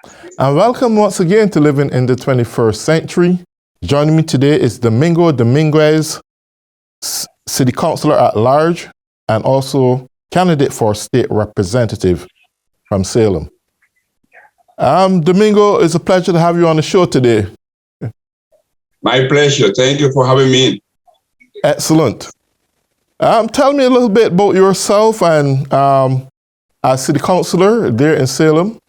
And welcome once again to Living in the 21st Century. Joining me today is Domingo Dominguez, City Councilor at Large, and also candidate for State Representative from Salem. Domingo, it's a pleasure to have you on the show today. My pleasure. Thank you for having me in. Excellent. Tell me a little bit about yourself and as City Councilor there in Salem.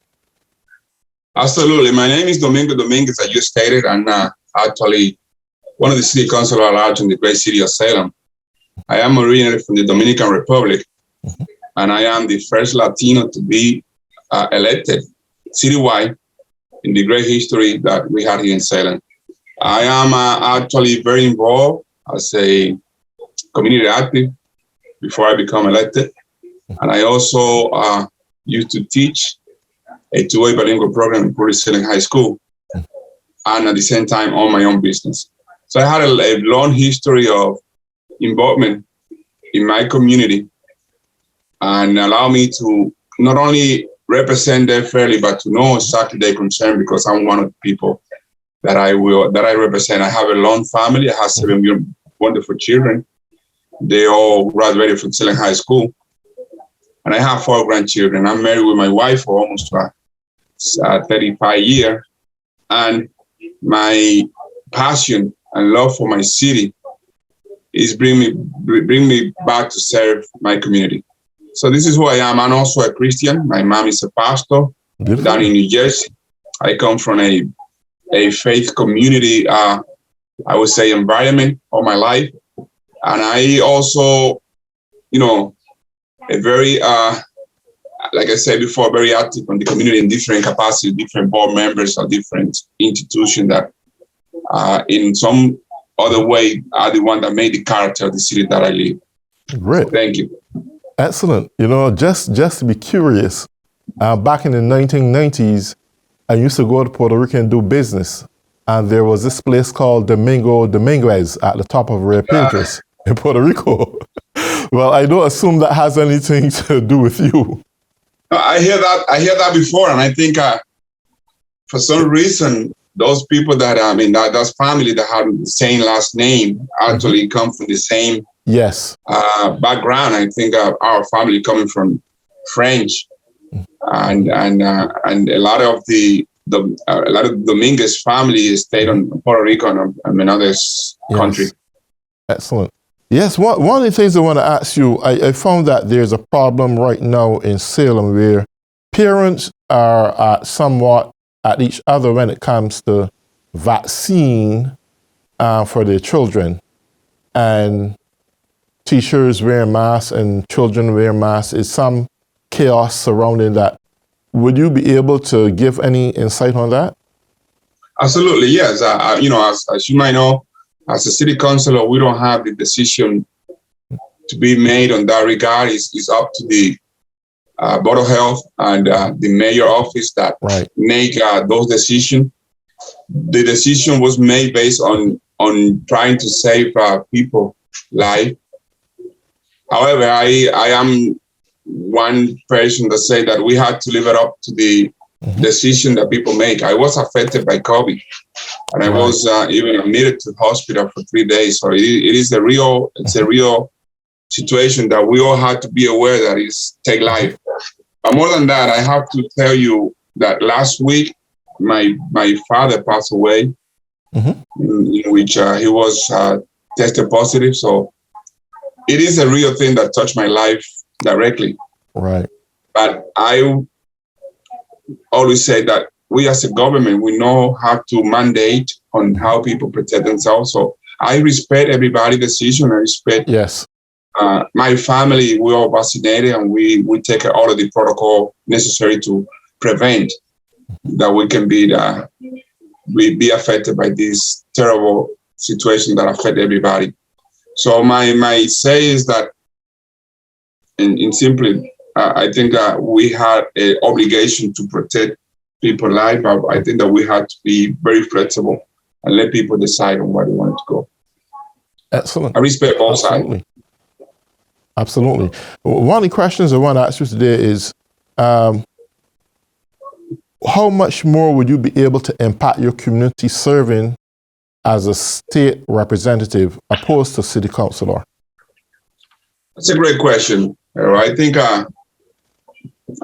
Absolutely. My name is Domingo Dominguez, as you stated, and actually one of the city councilors at large in the great city of Salem. I am originally from the Dominican Republic, and I am the first Latino to be elected citywide in the great history that we had here in Salem. I am actually very involved as a community active before I become elected, and I also used to teach a two-way bilingual program in Puri Salem High School, and at the same time own my own business. So I had a long history of involvement in my community and allow me to not only represent them fairly, but to know exactly their concern, because I'm one of the people that I represent. I have a long family. I have 7 wonderful children. They all graduated from Salem High School. And I have 4 grandchildren. I'm married with my wife for almost 35 years. And my passion and love for my city is bring me back to serve my community. So this is who I am. I'm also a Christian. My mom is a pastor down in New Jersey. I come from a faith community, I would say, environment all my life. And I also, a very, like I said before, very active in the community in different capacities, different board members of different institutions that in some other way are the one that made the character of the city that I live. Great. So thank you. Excellent. Just to be curious, back in the 1990s, I used to go to Puerto Rico and do business. And there was this place called Domingo Dominguez at the top of Rio Piedras in Puerto Rico. Well, I don't assume that has anything to do with you. I hear that before, and I think for some reason those people that those family that have the same last name actually come from the same background. I think our family coming from French, and a lot of the Dominguez family stayed on Puerto Rico and another country. Excellent. Yes, one of the things I want to ask you, I found that there's a problem right now in Salem where parents are somewhat at each other when it comes to vaccine for their children. And teachers wear masks and children wear masks. Is some chaos surrounding that. Would you be able to give any insight on that? Absolutely, yes. As you might know, as a city councilor, we don't have the decision to be made on that regard. It's up to the Board of Health and the mayor office that make those decisions. The decision was made based on trying to save people's life. However, I am one person that say that we had to live it up to the decision that people make. I was affected by COVID, and I was even admitted to the hospital for 3 days. So it is a real situation that we all had to be aware that is take life. But more than that, I have to tell you that last week my father passed away, in which he was tested positive. So it is a real thing that touched my life directly. Right. But I always say that we as a government, we know how to mandate on how people protect themselves. So I respect everybody's decision. I respect my family. We all vaccinated, and we take all of the protocol necessary to prevent that we can be affected by this terrible situation that affect everybody. So my say is that, in simply, I think that we had an obligation to protect people's lives, but I think that we had to be very flexible and let people decide on where they wanted to go. Excellent. I respect both sides. Absolutely. One of the questions I want to ask you today is, how how much more would you be able to impact your community serving as a state representative opposed to city councilor? That's a great question. I think I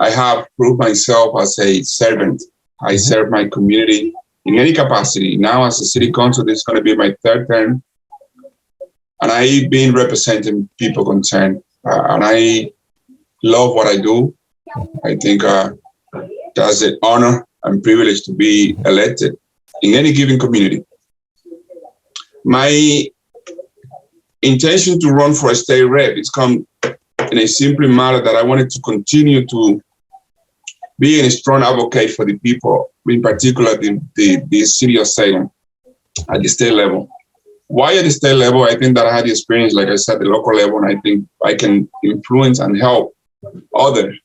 have proved myself as a servant. I serve my community in any capacity. Now, as a city council, this is going to be my third term. And I've been representing people concerned. And I love what I do. I think that's an honor and privilege to be elected in any given community. My intention to run for a state rep is come in a simple matter that I wanted to continue to be a strong advocate for the people, in particular the city of Salem at the state level. Why at the state level? I think that I had the experience, like I said, the local level, and I think I can influence and help others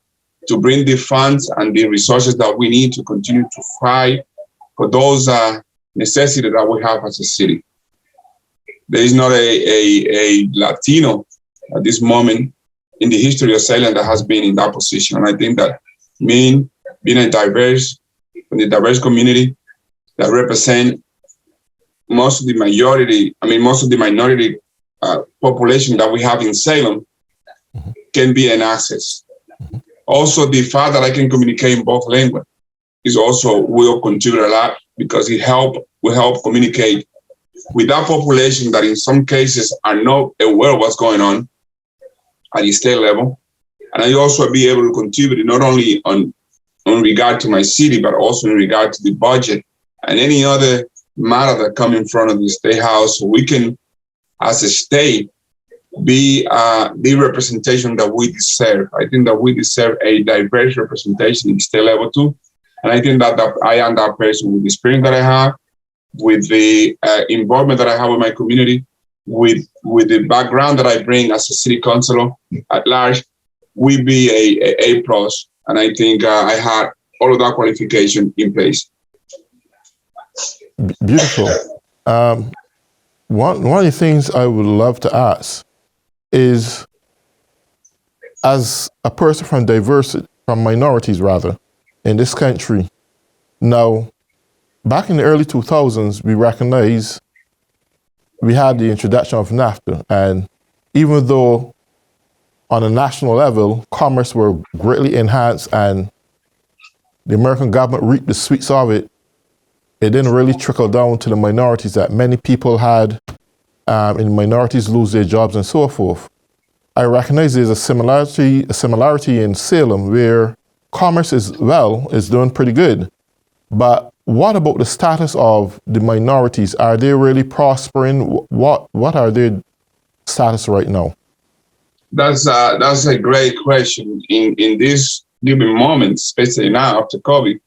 to bring the funds and the resources that we need to continue to fight for those necessities that we have as a city. There is not a Latino at this moment in the history of Salem that has been in that position. And I think that being a diverse community that represent most of the minority population that we have in Salem can be an access. Also, the fact that I can communicate in both languages is also will contribute a lot, because will help communicate with that population that in some cases are not aware of what's going on at the state level. And I also be able to contribute not only on regard to my city, but also in regard to the budget and any other matter that come in front of the state house. So we can, as a state, be the representation that we deserve. I think that we deserve a diverse representation in the state level too. And I think that I am that person with the experience that I have, with the involvement that I have with my community, with the background that I bring as a city councilor at large, we be a plus. And I think I had all of that qualification in place. Beautiful. One of the things I would love to ask is, as a person from minorities rather, in this country, now, back in the early 2000s, we recognized we had the introduction of NAFTA. And even though on a national level, commerce were greatly enhanced and the American government reaped the sweets of it, it didn't really trickle down to the minorities that many people had, and minorities lose their jobs and so forth. I recognize there's a similarity in Salem where commerce is doing pretty good. But what about the status of the minorities? Are they really prospering? What are their status right now? That's a great question. In this given moment, especially now after COVID,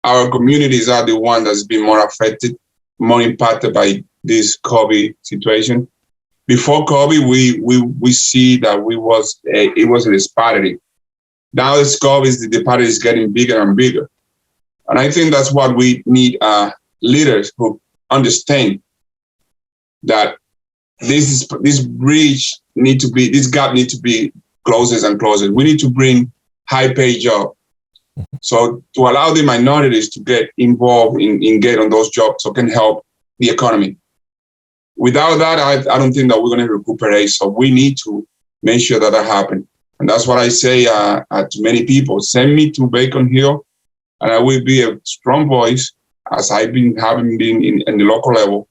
our communities are the one that's been more affected, more impacted by this COVID situation. Before COVID, we see that it was a disparity. Now this COVID, the disparity is getting bigger and bigger. And I think that's what we need, leaders who understand that this gap needs to be closer and closer. We need to bring high-paid jobs. So to allow the minorities to get involved in get on those jobs so can help the economy. Without that, I don't think that we're going to recuperate. So we need to make sure that happens. And that's what I say to many people. Send me to Bacon Hill, and I will be a strong voice, as I've been having been in the local level,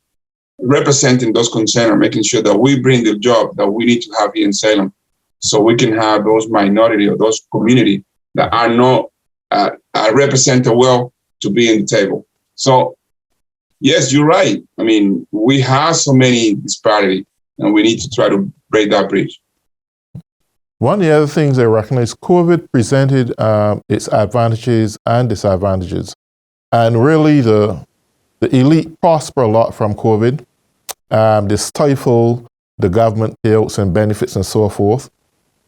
representing those concerns and making sure that we bring the job that we need to have here in Salem, so we can have those minority or those community that are not represented well to be in the table. So yes, you're right. I mean, we have so many disparity, and we need to try to break that bridge. One of the other things I recognize, COVID presented its advantages and disadvantages. And really the elite prosper a lot from COVID. They stifle the government payouts and benefits and so forth.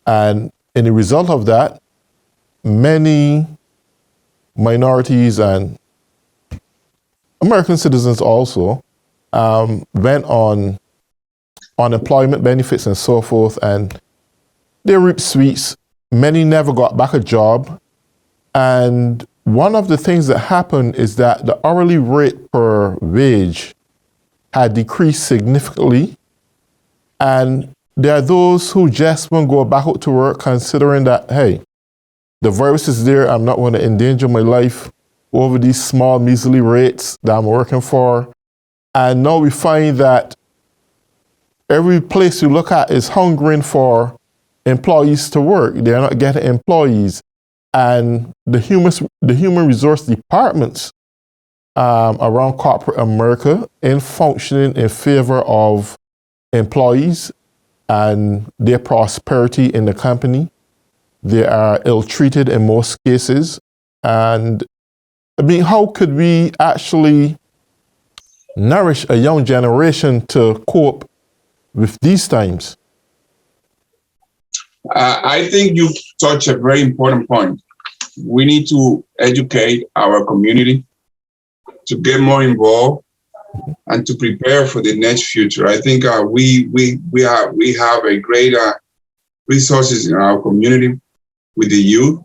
And in the result of that, many minorities and American citizens also went on unemployment benefits and so forth, and they reaped sweets. Many never got back a job, and one of the things that happened is that the hourly rate per wage had decreased significantly. And there are those who just won't go back out to work considering that, hey, the virus is there, I'm not going to endanger my life over these small, measly rates that I'm working for. And now we find that every place you look at is hungering for employees to work. They're not getting employees. And the human resource departments around corporate America in functioning in favor of employees and their prosperity in the company. They are ill-treated in most cases. And I mean, how could we actually nourish a young generation to cope with these times? I think you touched a very important point. We need to educate our community to get more involved and to prepare for the next future. I think we have a great resources in our community with the youth,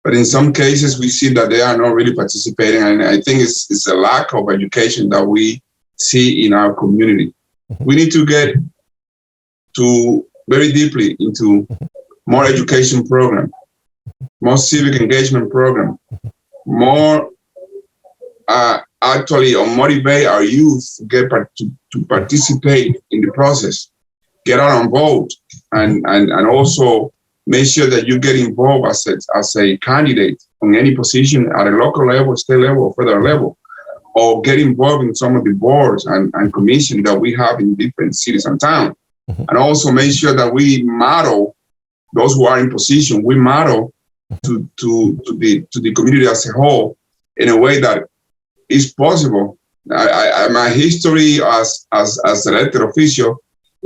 but in some cases we see that they are not really participating, and I think it's a lack of education that we see in our community. We need to get to very deeply into more education program, more civic engagement program, more actually motivate our youth to get to participate in the process, get out and vote, and also make sure that you get involved as a candidate on any position at a local level, state level, or federal level, or get involved in some of the boards and commissions that we have in different cities and towns. And also make sure that we model those who are in position, we model to the community as a whole in a way that is possible. My history as elected official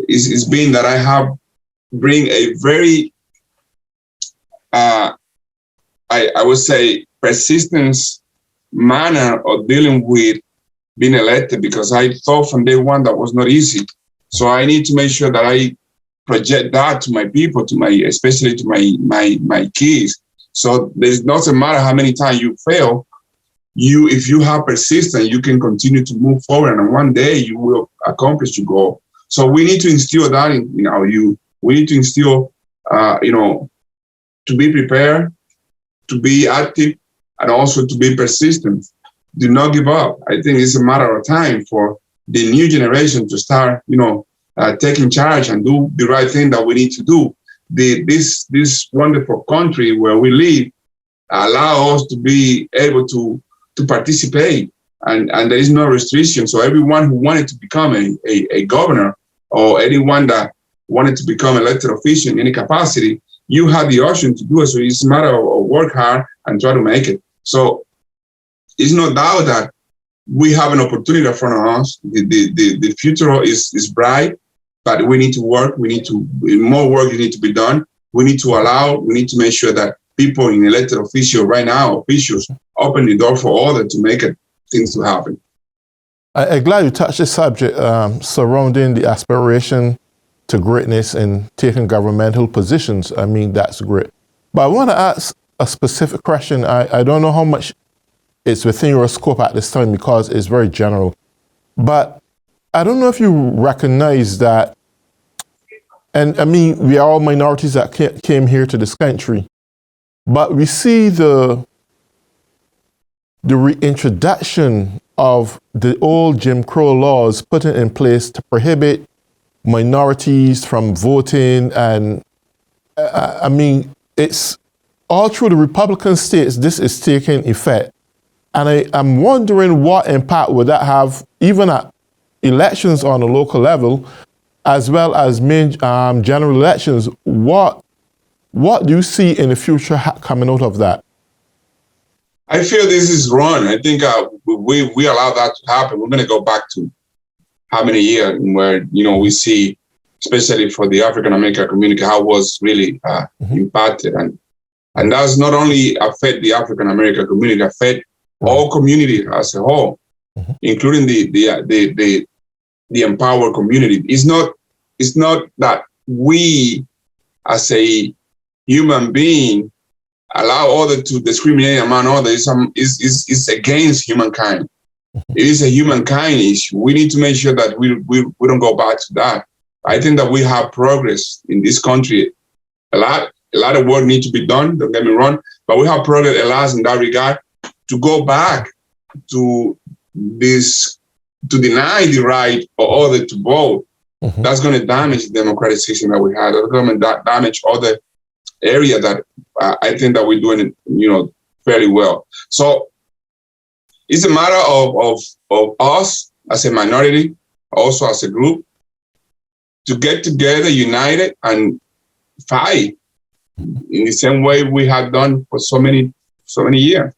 is being that I have bring a very I would say persistence manner of dealing with being elected, because I thought from day one that was not easy. So I need to make sure that I project that to my people, especially to my kids. So it doesn't matter how many times you fail, if you have persistence, you can continue to move forward, and one day you will accomplish your goal. So we need to instill that in our youth. We need to instill, to be prepared, to be active, and also to be persistent. Do not give up. I think it's a matter of time for the new generation to start, taking charge and do the right thing that we need to do. This wonderful country where we live allow us to be able to participate, and there is no restriction. So everyone who wanted to become a governor, or anyone that wanted to become elected official in any capacity, you have the option to do it. So it's a matter of work hard and try to make it. So it's no doubt that we have an opportunity in front of us. The future is bright, but we need to work. More work needs to be done. We need to make sure that people in elected officials right now, officials, open the door for others to make things to happen. I'm glad you touched this subject surrounding the aspiration to greatness and taking governmental positions. I mean, that's great. But I want to ask a specific question. I don't know how much it's within your scope at this time because it's very general. But I don't know if you recognize that, and I mean, we are all minorities that came here to this country, but we see the reintroduction of the old Jim Crow laws put in place to prohibit minorities from voting. And I mean, it's all through the Republican states, this is taking effect. And I'm wondering what impact would that have even at elections on a local level, as well as main general elections. What do you see in the future coming out of that? I feel this is wrong. I think we allow that to happen. We're going to go back to how many years where, we see, especially for the African American community, how it was really impacted. And that's not only affect the African American community, affect all community as a whole, including the empowered community. It's not that we as a human being allow others to discriminate among others is against humankind. It is a humankind issue. We need to make sure that we don't go back to that. I think that we have progress in this country. A lot of work needs to be done, don't get me wrong, but we have progress a lot in that regard. To go back to this, to deny the right of others to vote, that's going to damage the democratic system that we have. That's going to damage other areas that I think that we're doing it, fairly well. So it's a matter of us as a minority, also as a group, to get together, united, and fight in the same way we have done for so many years.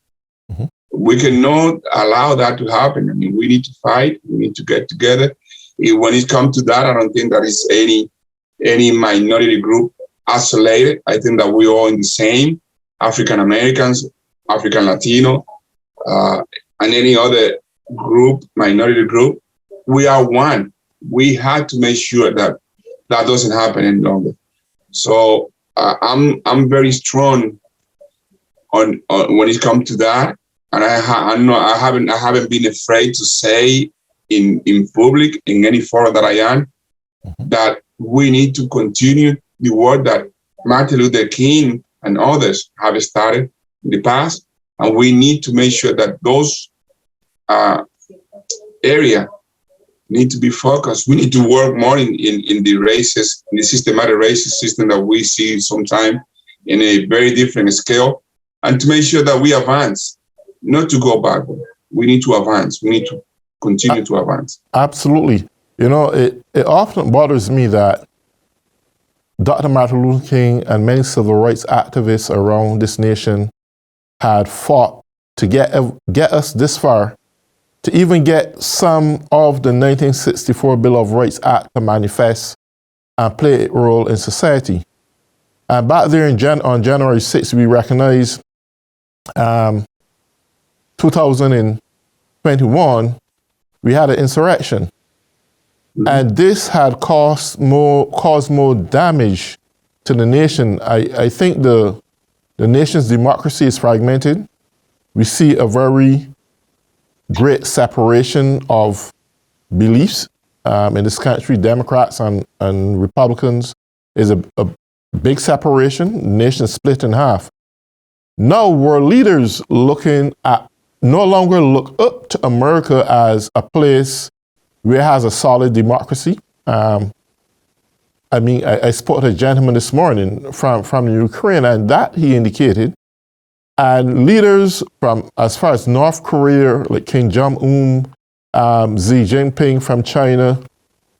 We cannot allow that to happen. I mean, we need to fight. We need to get together. When it comes to that, I don't think there is any minority group isolated. I think that we're all in the same. African Americans, African Latino, and any other group, minority group, we are one. We have to make sure that that doesn't happen any longer. So I'm very strong on when it comes to that, and I haven't been afraid to say in public in any forum that I am that we need to continue the work that Martin Luther King and others have started in the past, and we need to make sure that those areas need to be focused. We need to work more in the systematic racist system that we see sometimes in a very different scale, and to make sure that we advance, not to go backward. We need to advance. We need to continue to advance. Absolutely. It often bothers me that Dr. Martin Luther King and many civil rights activists around this nation had fought to get us this far, to even get some of the 1964 Bill of Rights Act to manifest and play a role in society. And back there on January 6th, we recognized 2021, we had an insurrection. And this had caused more damage to the nation. I think the nation's democracy is fragmented. We see a very great separation of beliefs in this country. Democrats and Republicans is a big separation. The nation is split in half. Now world leaders no longer look up to America as a place where it has a solid democracy. I spoke to a gentleman this morning from Ukraine, and that he indicated. And leaders from as far as North Korea, like Kim Jong-un, Xi Jinping from China,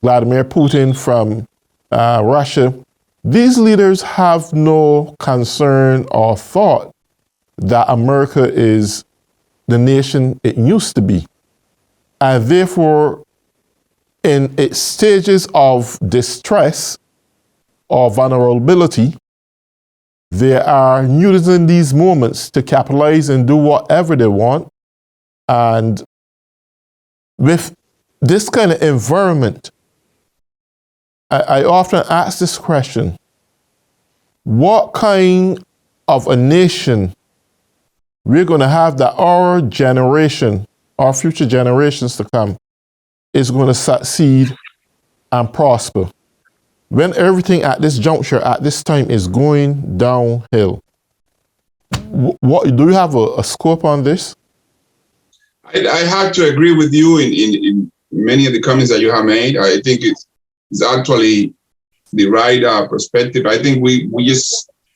Vladimir Putin from Russia, these leaders have no concern or thought that America is the nation it used to be. And therefore, in its stages of distress or vulnerability, they are using these moments to capitalize and do whatever they want. And with this kind of environment, I often ask this question: what kind of a nation we're going to have that our generation, our future generations to come, is going to succeed and prosper when everything at this juncture, at this time, is going downhill? What do you have a scope on this? I have to agree with you in many of the comments that you have made. I think it's actually the right perspective. I think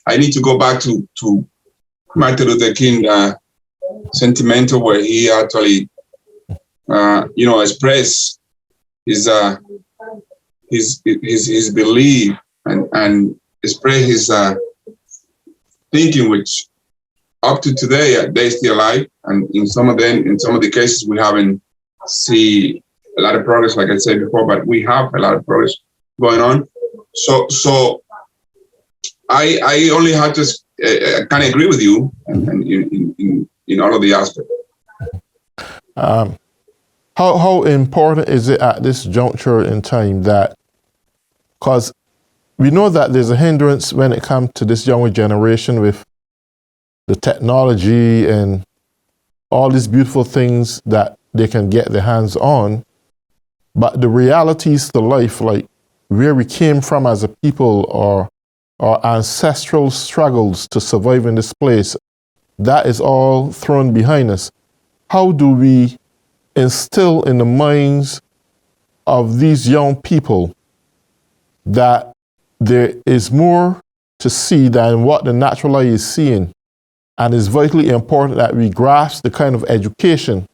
I need to go back to Martin Luther King sentimental, where he actually expressed his belief and express his thinking, which up to today they're still alive, and in some of the cases we haven't seen a lot of progress, like I said before, but we have a lot of progress going on. So I only have to kind of agree with you in all of the aspects. How important is it at this juncture in time that, because we know that there's a hindrance when it comes to this younger generation with the technology and all these beautiful things that they can get their hands on. But the realities to life, like where we came from as a people or our ancestral struggles to survive in this place, that is all thrown behind us. How do we instill in the minds of these young people that there is more to see than what the natural eye is seeing? And it's vitally important that we grasp the kind of education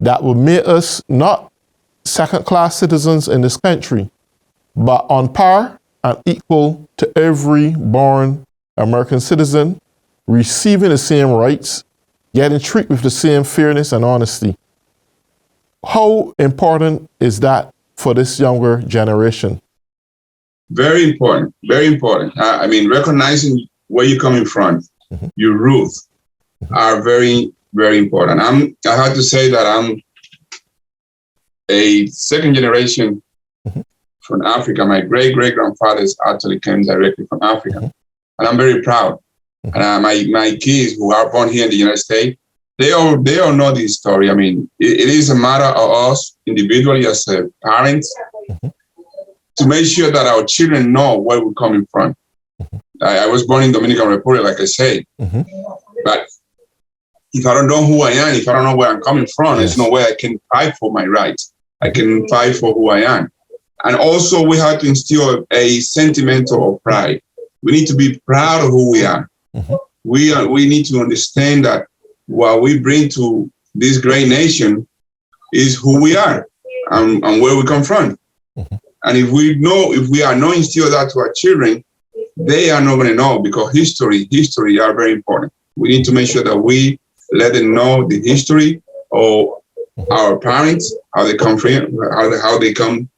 that will make us not second-class citizens in this country, but on par and equal to every born American citizen, receiving the same rights, getting treated with the same fairness and honesty. How important is that for this younger generation? Very important, very important. I mean, recognizing where you're coming from, your roots are very, very important. I have to say that I'm a second generation from Africa. My great-great-grandfathers actually came directly from Africa. And I'm very proud. And my kids who are born here in the United States, they all know this story. I mean, it is a matter of us individually as parents to make sure that our children know where we're coming from. I was born in Dominican Republic, like I say. But if I don't know who I am, if I don't know where I'm coming from, there's no way I can fight for my rights. I can fight for who I am. And also we have to instill a sentiment of pride. We need to be proud of who we are. We need to understand that what we bring to this great nation is who we are and where we come from. And if we are not instill that to our children, they are not going to know, because history are very important. We need to make sure that we let them know the history of our parents, how they come from, how they come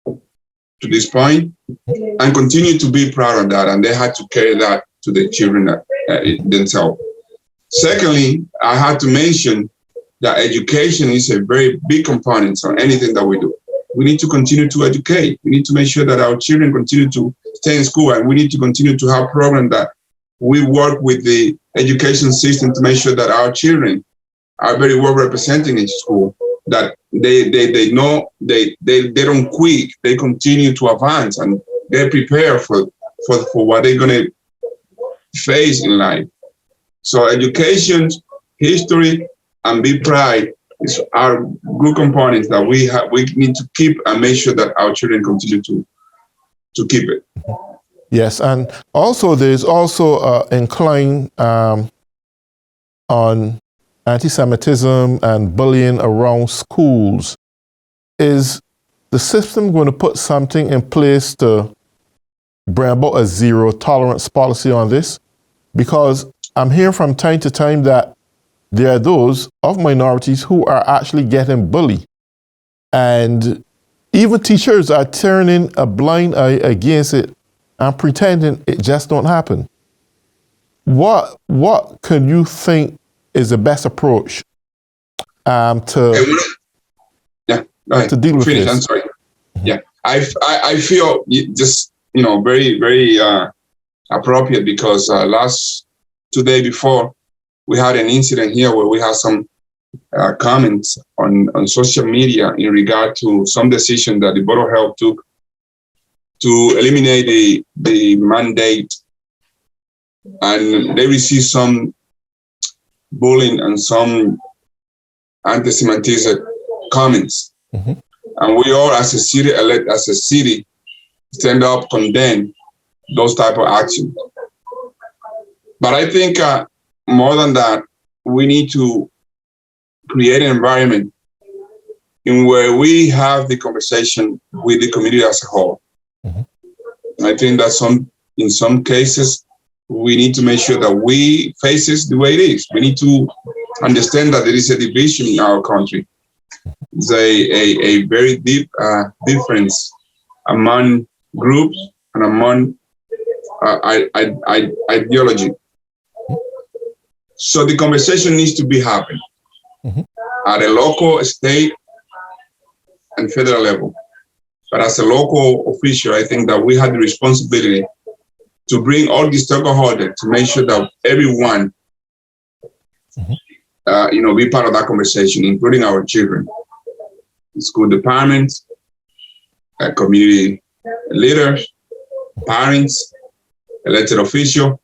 to this point, and continue to be proud of that. And they had to carry that to the children themselves. Secondly, I had to mention that education is a very big component on anything that we do. We need to continue to educate. We need to make sure that our children continue to stay in school, and we need to continue to have programs that we work with the education system to make sure that our children are very well represented in school, that they know they don't quit, they continue to advance, and they prepare for what they're going to face in life. So education, history, and be pride are good components that we need to keep and make sure that our children continue to keep it. Yes, and also there's also incline on anti-Semitism and bullying around schools. Is the system going to put something in place to bring about a zero tolerance policy on this? Because I'm hearing from time to time that there are those of minorities who are actually getting bullied. And even teachers are turning a blind eye against it and pretending it just don't happen. What can you think is the best approach to deal with this? I'm sorry. Yeah, I feel just very, very appropriate, because two days before we had an incident here where we had some comments on social media in regard to some decision that the Board of Health took to eliminate the mandate, and they received some bullying and some anti-Semitism comments. And we all, as a city, stand up, condemn those type of actions. But I think more than that, we need to create an environment in where we have the conversation with the community as a whole. I think that in some cases, we need to make sure that we face it the way it is. We need to understand that there is a division in our country. There's a very deep difference among groups and among ideology. So the conversation needs to be happening at a local, state, and federal level. But as a local official, I think that we have the responsibility to bring all the stakeholders to make sure that everyone be part of that conversation, including our children, school departments, community leaders, parents, elected official,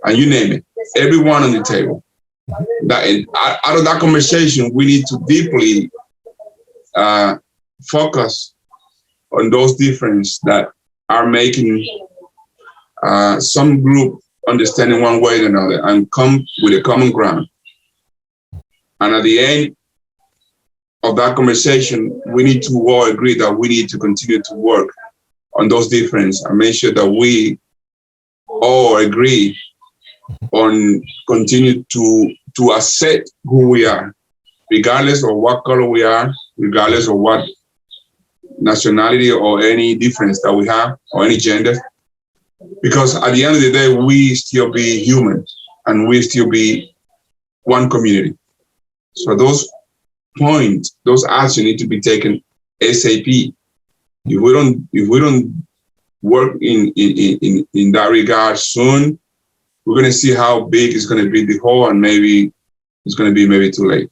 and you name it, everyone on the table. Out of that conversation, we need to deeply focus on those differences that are making some group understanding one way or another and come with a common ground. And at the end of that conversation, we need to all agree that we need to continue to work on those differences and make sure that we all agree on continue to accept who we are, regardless of what color we are, regardless of what nationality or any difference that we have or any gender. Because at the end of the day, we still be human and we still be one community. So those points, those actions need to be taken ASAP. If we don't work in that regard soon, we're going to see how big is going to be the hole, and maybe it's going to be maybe too late.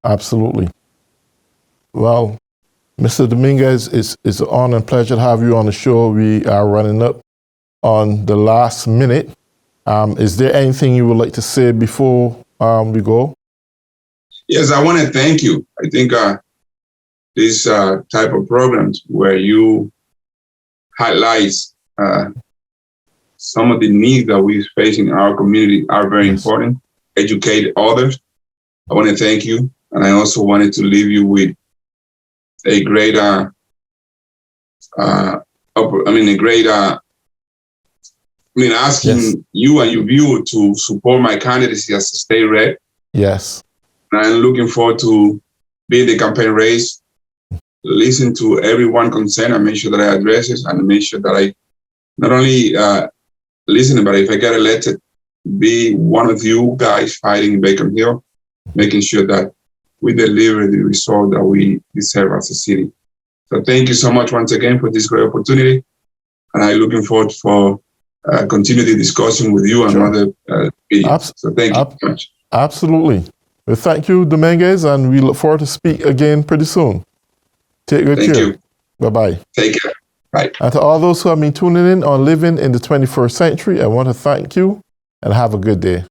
Absolutely. Well, Mr. Dominguez, it's an honor and pleasure to have you on the show. We are running up on the last minute. Is there anything you would like to say before we go? Yes, I want to thank you. I think this type of programs where you highlight some of the needs that we face in our community are very important. Educate others. I want to thank you. And I also wanted to leave you with a great, asking you and your viewer to support my candidacy as a state rep. Yes. And I'm looking forward to being the campaign race, listen to everyone concerned and make sure that I address it and make sure that I not only listen, but if I get elected, be one of you guys fighting in Bacon Hill, making sure that we deliver the result that we deserve as a city. So thank you so much once again for this great opportunity. And I'm looking forward for continue the discussion with you and other videos. So thank you so much. Absolutely. Well, thank you, Dominguez, and we look forward to speak again pretty soon. Take good care. Thank you. Bye-bye. Take care. Bye. And to all those who have been tuning in on Living in the 21st Century, I want to thank you and have a good day.